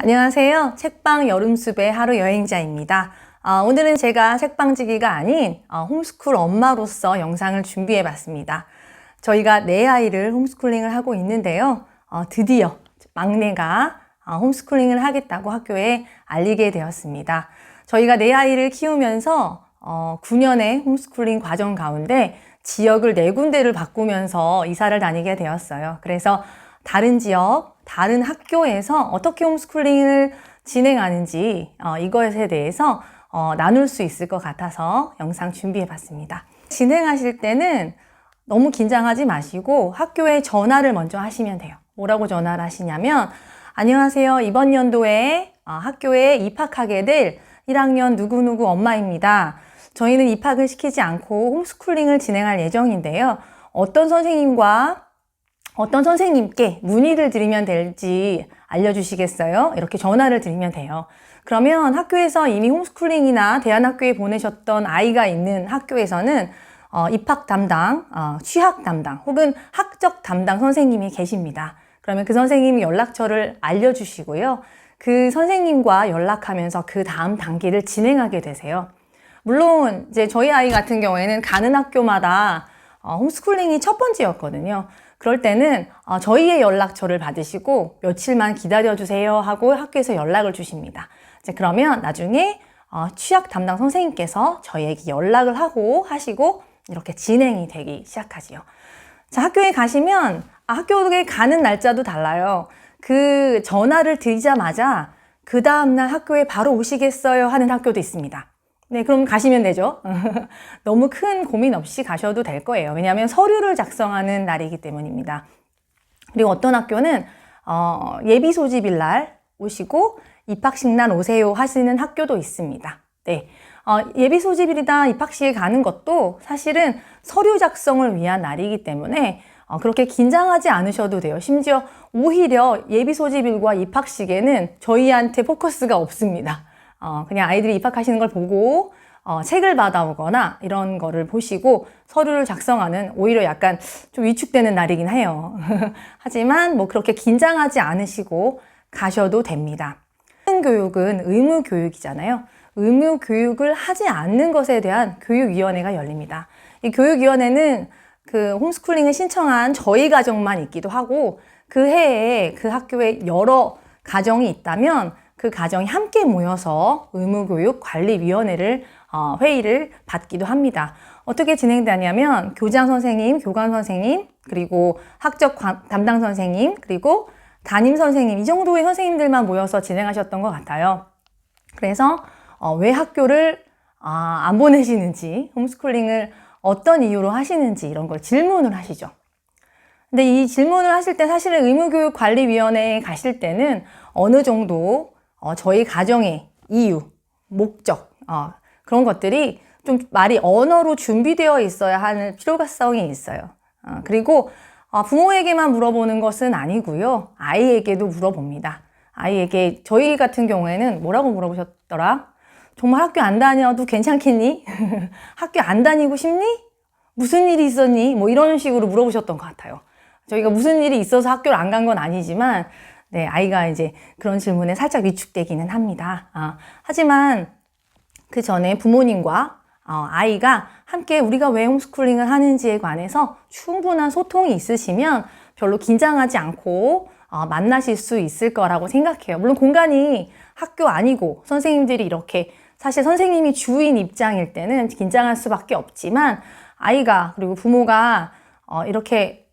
안녕하세요. 책방 여름숲의 하루 여행자입니다. 오늘은 제가 책방지기가 아닌 홈스쿨 엄마로서 영상을 준비해 봤습니다. 저희가 네 아이를 홈스쿨링을 하고 있는데요. 드디어 막내가 홈스쿨링을 하겠다고 학교에 알리게 되었습니다. 저희가 네 아이를 키우면서 9년의 홈스쿨링 과정 가운데 지역을 네 군데를 바꾸면서 이사를 다니게 되었어요. 그래서 다른 지역, 다른 학교에서 어떻게 홈스쿨링을 진행하는지 이것에 대해서 나눌 수 있을 것 같아서 영상 준비해 봤습니다. 진행하실 때는 너무 긴장하지 마시고 학교에 전화를 먼저 하시면 돼요. 뭐라고 전화를 하시냐면, 안녕하세요. 이번 연도에 학교에 입학하게 될 1학년 누구누구 엄마입니다. 저희는 입학을 시키지 않고 홈스쿨링을 진행할 예정인데요. 어떤 선생님께 문의를 드리면 될지 알려주시겠어요? 이렇게 전화를 드리면 돼요. 그러면 학교에서 이미 홈스쿨링이나 대안학교에 보내셨던 아이가 있는 학교에서는 입학 담당, 취학 담당 혹은 학적 담당 선생님이 계십니다. 그러면 그 선생님이 연락처를 알려주시고요. 그 선생님과 연락하면서 그 다음 단계를 진행하게 되세요. 물론 이제 저희 아이 같은 경우에는 가는 학교마다 홈스쿨링이 첫 번째였거든요. 그럴 때는 저희의 연락처를 받으시고 며칠만 기다려주세요 하고 학교에서 연락을 주십니다. 이제 그러면 나중에 취약 담당 선생님께서 저희에게 연락을 하시고 이렇게 진행이 되기 시작하지요. 자, 학교에 가시면 학교에 가는 날짜도 달라요. 그 전화를 드리자마자 그 다음날 학교에 바로 오시겠어요 하는 학교도 있습니다. 네, 그럼 가시면 되죠. 너무 큰 고민 없이 가셔도 될 거예요. 왜냐하면 서류를 작성하는 날이기 때문입니다. 그리고 어떤 학교는 예비 소집일 날 오시고 입학식 날 오세요 하시는 학교도 있습니다. 네, 예비 소집일이나 입학식에 가는 것도 사실은 서류 작성을 위한 날이기 때문에 그렇게 긴장하지 않으셔도 돼요. 심지어 오히려 예비 소집일과 입학식에는 저희한테 포커스가 없습니다. 그냥 아이들이 입학하시는 걸 보고 책을 받아오거나 이런 거를 보시고 서류를 작성하는 오히려 약간 좀 위축되는 날이긴 해요. 하지만 뭐 그렇게 긴장하지 않으시고 가셔도 됩니다. 교육은 의무 교육이잖아요. 의무 교육을 하지 않는 것에 대한 교육위원회가 열립니다. 이 교육위원회는 그 홈스쿨링을 신청한 저희 가정만 있기도 하고 그 해에 그 학교에 여러 가정이 있다면 그 가정이 함께 모여서 의무교육관리위원회를 회의를 받기도 합니다. 어떻게 진행되냐면 교장 선생님, 교관 선생님, 그리고 학적 담당 선생님, 그리고 담임 선생님 이 정도의 선생님들만 모여서 진행하셨던 것 같아요. 그래서 왜 학교를 안 보내시는지, 홈스쿨링을 어떤 이유로 하시는지 이런 걸 질문을 하시죠. 근데 이 질문을 하실 때 사실은 의무교육관리위원회에 가실 때는 어느 정도 저희 가정의 이유, 목적, 그런 것들이 좀 말이 언어로 준비되어 있어야 하는 필요성이 있어요. 그리고 부모에게만 물어보는 것은 아니고요. 아이에게도 물어봅니다. 아이에게 저희 같은 경우에는 뭐라고 물어보셨더라? 정말 학교 안 다녀도 괜찮겠니? 학교 안 다니고 싶니? 무슨 일이 있었니? 뭐 이런 식으로 물어보셨던 것 같아요. 저희가 무슨 일이 있어서 학교를 안 간 건 아니지만 네, 아이가 이제 그런 질문에 살짝 위축되기는 합니다. 하지만 그 전에 부모님과 아이가 함께 우리가 왜 홈스쿨링을 하는지에 관해서 충분한 소통이 있으시면 별로 긴장하지 않고 만나실 수 있을 거라고 생각해요. 물론 공간이 학교 아니고 선생님들이 이렇게 사실 선생님이 주인 입장일 때는 긴장할 수밖에 없지만 아이가 그리고 부모가 이렇게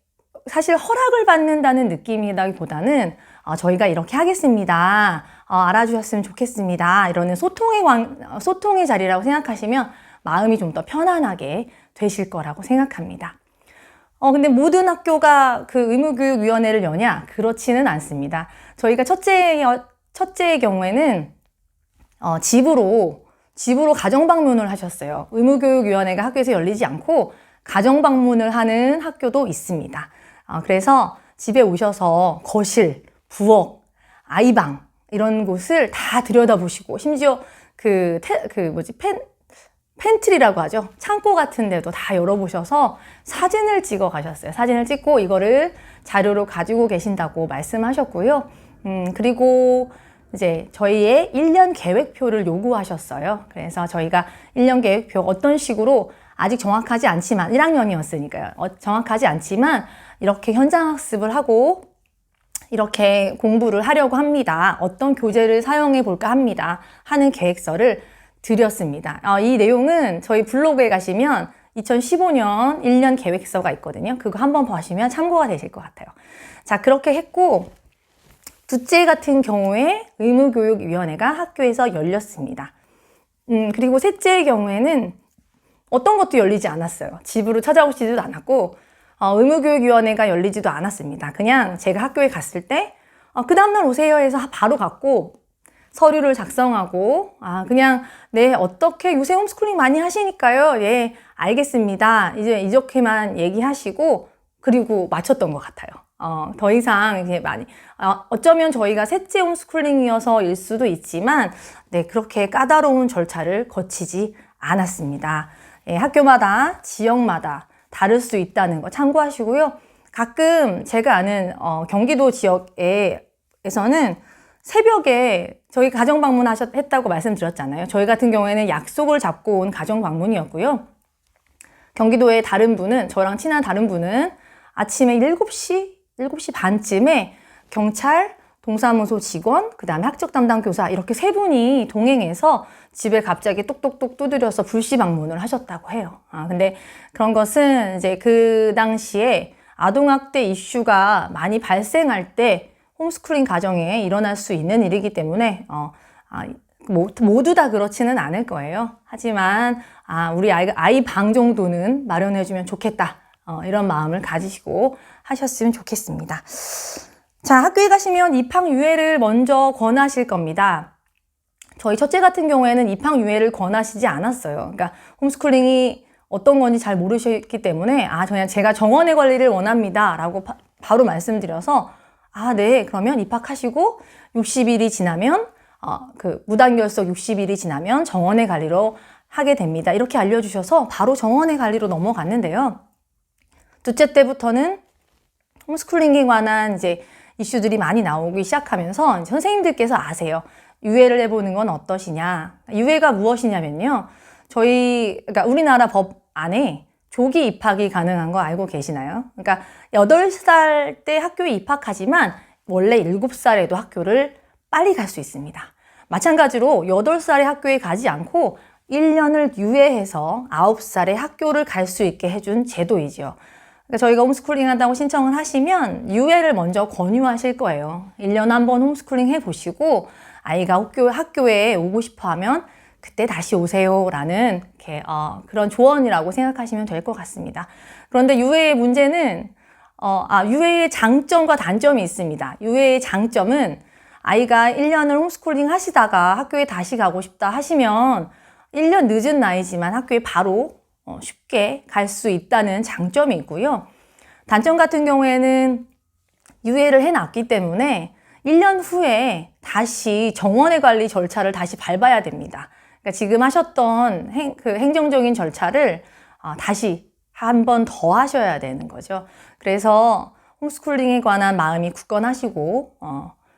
사실 허락을 받는다는 느낌이라기보다는 저희가 이렇게 하겠습니다. 알아주셨으면 좋겠습니다. 이러는 소통의 자리라고 생각하시면 마음이 좀 더 편안하게 되실 거라고 생각합니다. 근데 모든 학교가 그 의무교육위원회를 여냐? 그렇지는 않습니다. 저희가 첫째의 경우에는 집으로 가정방문을 하셨어요. 의무교육위원회가 학교에서 열리지 않고 가정방문을 하는 학교도 있습니다. 그래서 집에 오셔서 거실, 부엌, 아이방 이런 곳을 다 들여다보시고 심지어 팬트리라고 하죠. 창고 같은 데도 다 열어보셔서 사진을 찍어 가셨어요. 사진을 찍고 이거를 자료로 가지고 계신다고 말씀하셨고요. 그리고 이제 저희의 1년 계획표를 요구하셨어요. 그래서 저희가 1년 계획표 어떤 식으로 아직 정확하지 않지만 1학년이었으니까요. 정확하지 않지만 이렇게 현장 학습을 하고 이렇게 공부를 하려고 합니다. 어떤 교재를 사용해 볼까 합니다. 하는 계획서를 드렸습니다. 이 내용은 저희 블로그에 가시면 2015년 1년 계획서가 있거든요. 그거 한번 보시면 참고가 되실 것 같아요. 자, 그렇게 했고 둘째 같은 경우에 의무교육위원회가 학교에서 열렸습니다. 그리고 셋째의 경우에는 어떤 것도 열리지 않았어요. 집으로 찾아오지도 않았고 의무교육위원회가 열리지도 않았습니다. 그냥 제가 학교에 갔을 때 그 다음날 오세요 해서 바로 갔고 서류를 작성하고 그냥 네 어떻게 요새 홈스쿨링 많이 하시니까요. 예 알겠습니다. 이제 이렇게만 얘기하시고 그리고 마쳤던 것 같아요. 더 이상 이제 많이 어쩌면 저희가 셋째 홈스쿨링이어서일 수도 있지만 네 그렇게 까다로운 절차를 거치지 않았습니다. 예, 학교마다 지역마다 다를 수 있다는 거 참고하시고요. 가끔 제가 아는 경기도 지역에서는 새벽에 저희 가정 방문했다고 말씀드렸잖아요. 저희 같은 경우에는 약속을 잡고 온 가정 방문이었고요. 경기도의 다른 분은 저랑 친한 다른 분은 아침에 7시 반쯤에 경찰, 동사무소 직원, 그 다음에 학적 담당 교사 이렇게 세 분이 동행해서 집에 갑자기 똑똑똑 두드려서 불시 방문을 하셨다고 해요. 근데 그런 것은 이제 그 당시에 아동학대 이슈가 많이 발생할 때 홈스쿨링 가정에 일어날 수 있는 일이기 때문에 모두 다 그렇지는 않을 거예요. 하지만 우리 아이 방 정도는 마련해주면 좋겠다. 이런 마음을 가지시고 하셨으면 좋겠습니다. 자, 학교에 가시면 입학 유예를 먼저 권하실 겁니다. 저희 첫째 같은 경우에는 입학 유예를 권하시지 않았어요. 그러니까 홈스쿨링이 어떤 건지 잘 모르셨기 때문에 그냥 제가 정원의 관리를 원합니다 라고 바로 말씀드려서 네 그러면 입학하시고 60일이 지나면 무단결석 60일이 지나면 정원의 관리로 하게 됩니다. 이렇게 알려주셔서 바로 정원의 관리로 넘어갔는데요. 둘째 때부터는 홈스쿨링에 관한 이제 이슈들이 많이 나오기 시작하면서 선생님들께서 아세요. 유예를 해보는 건 어떠시냐. 유예가 무엇이냐면요. 그러니까 우리나라 법 안에 조기 입학이 가능한 거 알고 계시나요? 그러니까 8살 때 학교에 입학하지만 원래 7살에도 학교를 빨리 갈 수 있습니다. 마찬가지로 8살에 학교에 가지 않고 1년을 유예해서 9살에 학교를 갈 수 있게 해준 제도이죠. 그러니까 저희가 홈스쿨링 한다고 신청을 하시면 유예를 먼저 권유하실 거예요. 1년에 한 번 홈스쿨링 해보시고 아이가 학교에 오고 싶어 하면 그때 다시 오세요 라는 그런 조언이라고 생각하시면 될 것 같습니다. 그런데 유예의 문제는 유예의 장점과 단점이 있습니다. 유예의 장점은 아이가 1년을 홈스쿨링 하시다가 학교에 다시 가고 싶다 하시면 1년 늦은 나이지만 학교에 바로 쉽게 갈 수 있다는 장점이 있고요. 단점 같은 경우에는 유예를 해놨기 때문에 1년 후에 다시 정원의 관리 절차를 다시 밟아야 됩니다. 그러니까 지금 하셨던 행정적인 절차를 다시 한 번 더 하셔야 되는 거죠. 그래서 홈스쿨링에 관한 마음이 굳건하시고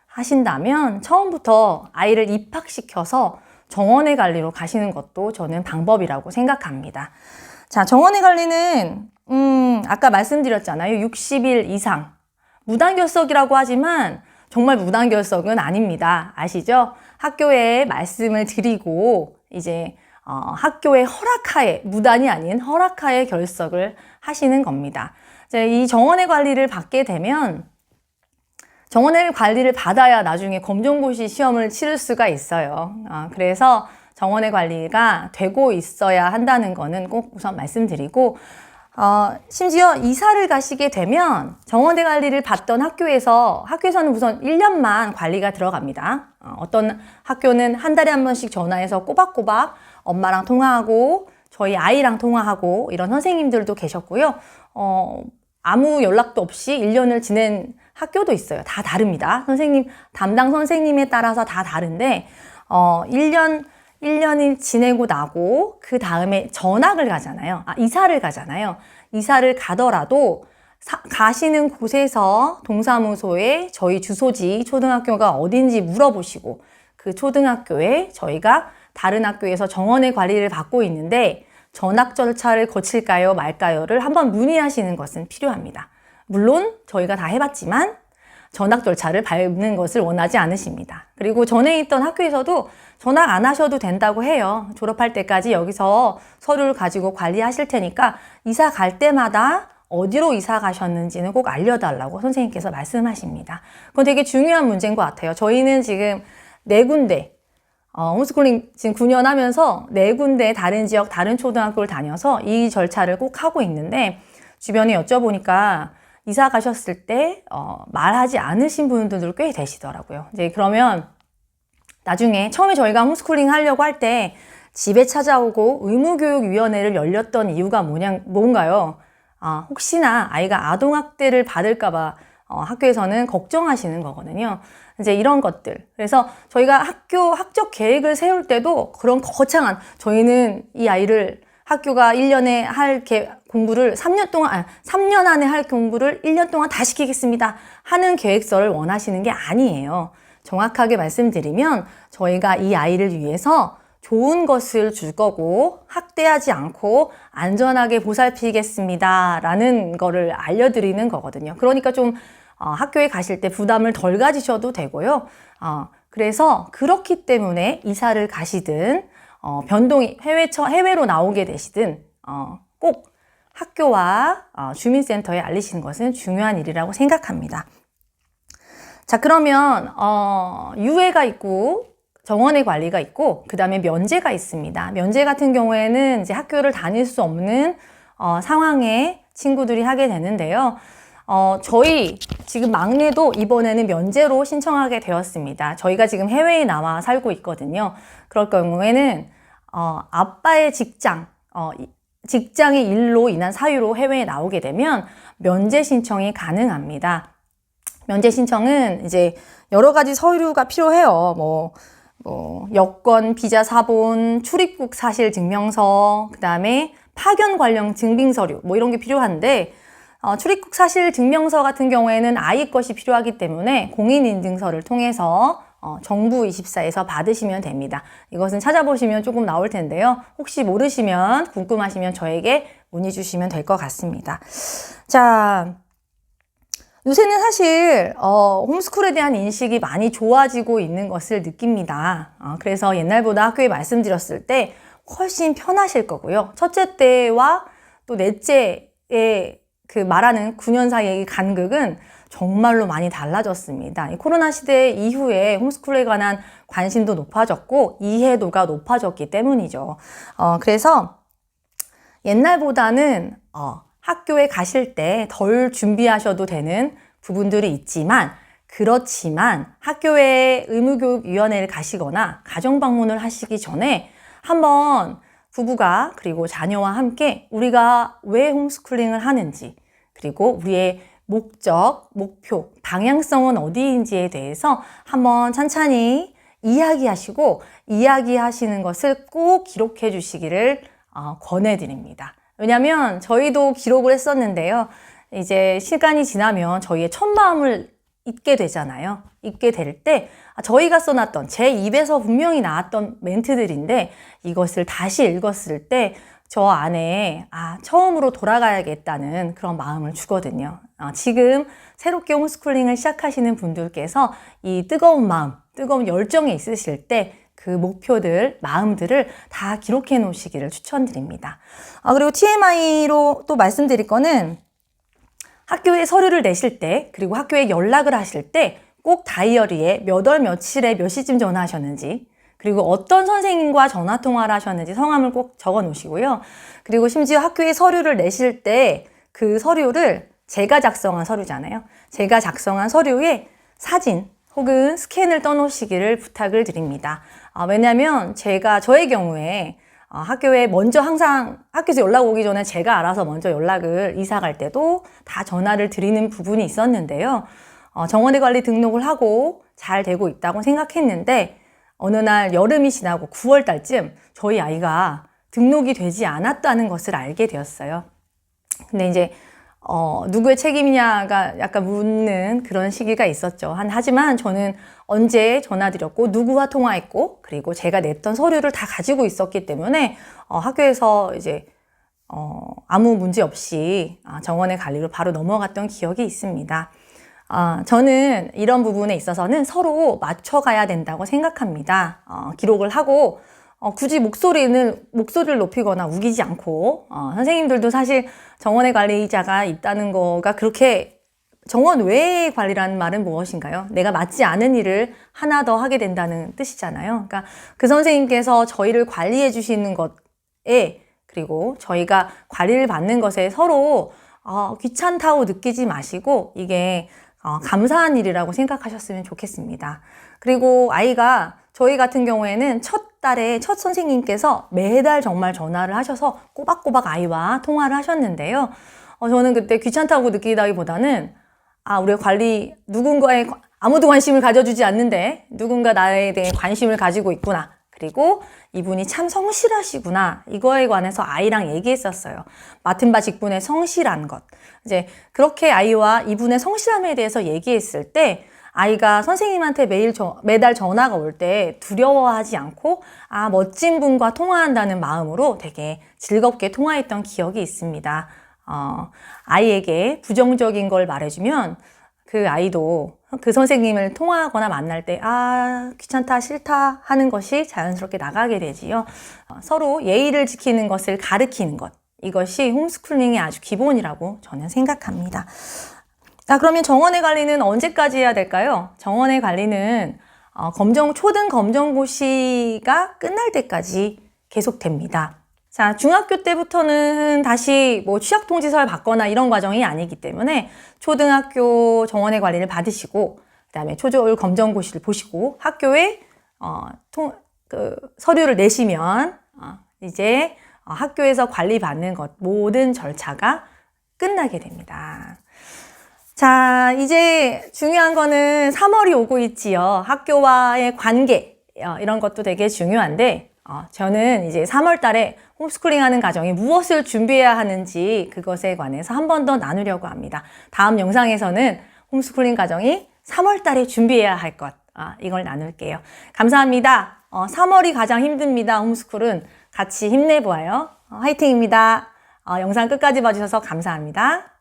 하신다면 처음부터 아이를 입학시켜서 정원의 관리로 가시는 것도 저는 방법이라고 생각합니다. 자, 정원의 관리는 아까 말씀드렸잖아요. 60일 이상. 무단결석이라고 하지만 정말 무단결석은 아닙니다. 아시죠? 학교에 말씀을 드리고 이제 학교의 허락하에, 무단이 아닌 허락하에 결석을 하시는 겁니다. 이제 이 정원의 관리를 받게 되면 정원의 관리를 받아야 나중에 검정고시 시험을 치를 수가 있어요. 그래서 정원의 관리가 되고 있어야 한다는 거는 꼭 우선 말씀드리고 심지어 이사를 가시게 되면 정원의 관리를 받던 학교에서는 우선 1년만 관리가 들어갑니다. 어떤 학교는 한 달에 한 번씩 전화해서 꼬박꼬박 엄마랑 통화하고 저희 아이랑 통화하고 이런 선생님들도 계셨고요. 아무 연락도 없이 1년을 지낸 학교도 있어요. 다 다릅니다. 담당 선생님에 따라서 다 다른데 1년을 지내고 나고 그 다음에 전학을 가잖아요. 이사를 가잖아요. 이사를 가더라도 가시는 곳에서 동사무소에 저희 주소지 초등학교가 어딘지 물어보시고 그 초등학교에 저희가 다른 학교에서 정원의 관리를 받고 있는데 전학 절차를 거칠까요 말까요를 한번 문의하시는 것은 필요합니다. 물론 저희가 다 해봤지만 전학 절차를 밟는 것을 원하지 않으십니다. 그리고 전에 있던 학교에서도 전학 안 하셔도 된다고 해요. 졸업할 때까지 여기서 서류를 가지고 관리하실 테니까 이사 갈 때마다 어디로 이사 가셨는지는 꼭 알려달라고 선생님께서 말씀하십니다. 그건 되게 중요한 문제인 것 같아요. 저희는 지금 4군데 홈스쿨링 지금 9년 하면서 4군데 다른 지역 다른 초등학교를 다녀서 이 절차를 꼭 하고 있는데 주변에 여쭤보니까 이사 가셨을 때 말하지 않으신 분들도 꽤 되시더라고요. 이제 그러면 나중에 처음에 저희가 홈스쿨링 하려고 할 때 집에 찾아오고 의무교육위원회를 열렸던 이유가 뭔가요? 혹시나 아이가 아동학대를 받을까봐 학교에서는 걱정하시는 거거든요. 이제 이런 것들. 그래서 저희가 학적 계획을 세울 때도 그런 거창한, 저희는 이 아이를 학교가 1년에 할 공부를 3년 안에 할 공부를 1년 동안 다 시키겠습니다 하는 계획서를 원하시는 게 아니에요. 정확하게 말씀드리면 저희가 이 아이를 위해서 좋은 것을 줄 거고 학대하지 않고 안전하게 보살피겠습니다 라는 거를 알려드리는 거거든요. 그러니까 좀 학교에 가실 때 부담을 덜 가지셔도 되고요. 그래서 그렇기 때문에 이사를 가시든 변동이 해외로 나오게 되시든 꼭 학교와 주민센터에 알리시는 것은 중요한 일이라고 생각합니다. 자, 그러면 유예가 있고 정원의 관리가 있고 그 다음에 면제가 있습니다. 면제 같은 경우에는 이제 학교를 다닐 수 없는 상황에 친구들이 하게 되는데요. 저희 지금 막내도 이번에는 면제로 신청하게 되었습니다. 저희가 지금 해외에 나와 살고 있거든요. 그럴 경우에는 아빠의 직장의 일로 인한 사유로 해외에 나오게 되면 면제 신청이 가능합니다. 면제 신청은 이제 여러 가지 서류가 필요해요. 여권, 비자 사본, 출입국 사실 증명서, 그 다음에 파견 관련 증빙 서류, 이런 게 필요한데, 출입국 사실 증명서 같은 경우에는 아이 것이 필요하기 때문에 공인인증서를 통해서 정부24에서 받으시면 됩니다. 이것은 찾아보시면 조금 나올 텐데요. 혹시 모르시면, 궁금하시면 저에게 문의 주시면 될 것 같습니다. 자, 요새는 사실 홈스쿨에 대한 인식이 많이 좋아지고 있는 것을 느낍니다. 그래서 옛날보다 학교에 말씀드렸을 때 훨씬 편하실 거고요. 첫째 때와 또 넷째의 그 말하는 9년 사이의 간극은 정말로 많이 달라졌습니다. 이 코로나 시대 이후에 홈스쿨에 관한 관심도 높아졌고 이해도가 높아졌기 때문이죠. 그래서 옛날보다는 학교에 가실 때 덜 준비하셔도 되는 부분들이 있지만 그렇지만 학교에 의무교육위원회를 가시거나 가정방문을 하시기 전에 한번 부부가 그리고 자녀와 함께 우리가 왜 홈스쿨링을 하는지 그리고 우리의 목적, 목표, 방향성은 어디인지에 대해서 한번 찬찬히 이야기하시고 이야기하시는 것을 꼭 기록해 주시기를 권해드립니다. 왜냐하면 저희도 기록을 했었는데요. 이제 시간이 지나면 저희의 첫 마음을 잊게 되잖아요. 잊게 될 때 저희가 써놨던 제 입에서 분명히 나왔던 멘트들인데 이것을 다시 읽었을 때 저 안에 처음으로 돌아가야겠다는 그런 마음을 주거든요. 지금 새롭게 홈스쿨링을 시작하시는 분들께서 이 뜨거운 마음, 뜨거운 열정이 있으실 때 그 목표들, 마음들을 다 기록해 놓으시기를 추천드립니다. 그리고 TMI로 또 말씀드릴 거는 학교에 서류를 내실 때 그리고 학교에 연락을 하실 때 꼭 다이어리에 몇 월 며칠에 몇 시쯤 전화하셨는지 그리고 어떤 선생님과 전화통화를 하셨는지 성함을 꼭 적어 놓으시고요. 그리고 심지어 학교에 서류를 내실 때 그 서류를 제가 작성한 서류잖아요. 제가 작성한 서류에 사진 혹은 스캔을 떠놓으시기를 부탁을 드립니다. 왜냐하면 저의 경우에 학교에 먼저 항상 학교에서 연락 오기 전에 제가 알아서 먼저 연락을 이사 갈 때도 다 전화를 드리는 부분이 있었는데요. 정원의 관리 등록을 하고 잘 되고 있다고 생각했는데 어느 날 여름이 지나고 9월 달쯤 저희 아이가 등록이 되지 않았다는 것을 알게 되었어요. 근데 이제 누구의 책임이냐가 약간 묻는 그런 시기가 있었죠. 하지만 저는 언제 전화드렸고, 누구와 통화했고, 그리고 제가 냈던 서류를 다 가지고 있었기 때문에, 학교에서 이제, 아무 문제 없이 정원의 관리로 바로 넘어갔던 기억이 있습니다. 저는 이런 부분에 있어서는 서로 맞춰가야 된다고 생각합니다. 기록을 하고, 굳이 목소리를 높이거나 우기지 않고, 선생님들도 사실 정원의 관리자가 있다는 거가 그렇게 정원 외의 관리라는 말은 무엇인가요? 내가 맡지 않은 일을 하나 더 하게 된다는 뜻이잖아요. 그러니까 그 선생님께서 저희를 관리해 주시는 것에, 그리고 저희가 관리를 받는 것에 서로 귀찮다고 느끼지 마시고 이게 감사한 일이라고 생각하셨으면 좋겠습니다. 그리고 아이가 저희 같은 경우에는 첫 달에 첫 선생님께서 매달 정말 전화를 하셔서 꼬박꼬박 아이와 통화를 하셨는데요. 저는 그때 귀찮다고 느끼다기보다는 우리의 관리 누군가의 아무도 관심을 가져주지 않는데 누군가 나에 대해 관심을 가지고 있구나. 그리고 이분이 참 성실하시구나. 이거에 관해서 아이랑 얘기했었어요. 맡은 바 직분의 성실한 것. 이제 그렇게 아이와 이분의 성실함에 대해서 얘기했을 때 아이가 선생님한테 매달 전화가 올 때 두려워하지 않고 멋진 분과 통화한다는 마음으로 되게 즐겁게 통화했던 기억이 있습니다. 아이에게 부정적인 걸 말해주면 그 아이도 그 선생님을 통화하거나 만날 때 귀찮다 싫다 하는 것이 자연스럽게 나가게 되지요. 서로 예의를 지키는 것을 가르치는 것, 이것이 홈스쿨링의 아주 기본이라고 저는 생각합니다. 그러면 정원의 관리는 언제까지 해야 될까요? 정원의 관리는 초등 검정고시가 끝날 때까지 계속됩니다. 자, 중학교 때부터는 다시 취약통지서를 받거나 이런 과정이 아니기 때문에 초등학교 정원의 관리를 받으시고, 그 다음에 초졸 검정고시를 보시고 학교에 서류를 내시면 이제 학교에서 관리받는 것 모든 절차가 끝나게 됩니다. 자, 이제 중요한 거는 3월이 오고 있지요. 학교와의 관계, 이런 것도 되게 중요한데, 저는 이제 3월 달에 홈스쿨링 하는 가정이 무엇을 준비해야 하는지 그것에 관해서 한 번 더 나누려고 합니다. 다음 영상에서는 홈스쿨링 가정이 3월 달에 준비해야 할 것, 이걸 나눌게요. 감사합니다. 3월이 가장 힘듭니다. 홈스쿨은 같이 힘내보아요. 화이팅입니다. 영상 끝까지 봐주셔서 감사합니다.